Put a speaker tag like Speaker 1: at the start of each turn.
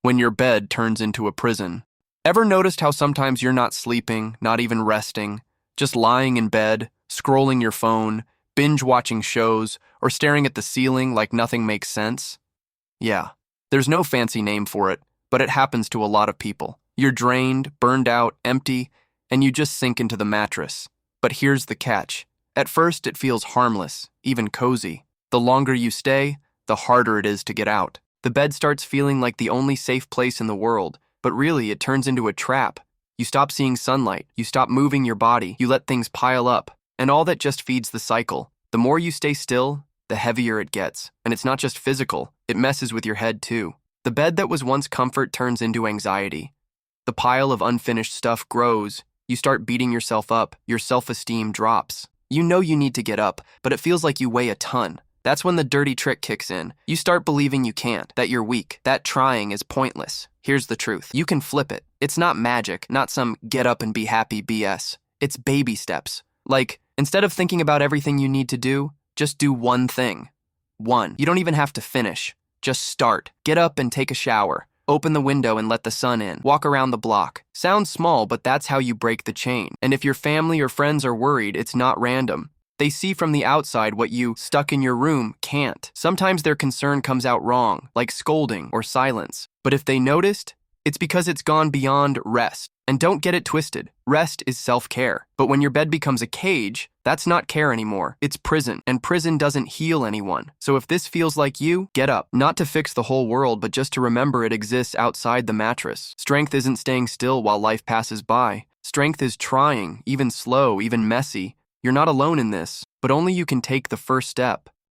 Speaker 1: when your bed turns into a prison. Ever noticed how sometimes you're not sleeping, not even resting, just lying in bed, scrolling your phone, binge watching shows, or staring at the ceiling like nothing makes sense? Yeah, there's no fancy name for it, but it happens to a lot of people. You're drained, burned out, empty, and you just sink into the mattress. But here's the catch. At first, it feels harmless, even cozy. The longer you stay, the harder it is to get out. The bed starts feeling like the only safe place in the world, but really it turns into a trap. You stop seeing sunlight, you stop moving your body, you let things pile up, and all that just feeds the cycle. The more you stay still, the heavier it gets. And it's not just physical, it messes with your head too. The bed that was once comfort turns into anxiety. The pile of unfinished stuff grows, you start beating yourself up, your self-esteem drops. You know you need to get up, but it feels like you weigh a ton. That's when the dirty trick kicks in. You start believing you can't, that you're weak, that trying is pointless. Here's the truth. You can flip it. It's not magic, not some get up and be happy BS. It's baby steps. Like, instead of thinking about everything you need to do, just do one thing. One. You don't even have to finish. Just start. Get up and take a shower. Open the window and let the sun in. Walk around the block. Sounds small, but that's how you break the chain. And if your family or friends are worried, it's not random. They see from the outside what you, stuck in your room, can't. Sometimes their concern comes out wrong, like scolding or silence. But if they noticed, it's because it's gone beyond rest. And don't get it twisted. Rest is self-care. But when your bed becomes a cage, that's not care anymore. It's prison, and prison doesn't heal anyone. So if this feels like you, get up. Not to fix the whole world, but just to remember it exists outside the mattress. Strength isn't staying still while life passes by. Strength is trying, even slow, even messy. You're not alone in this, but only you can take the first step.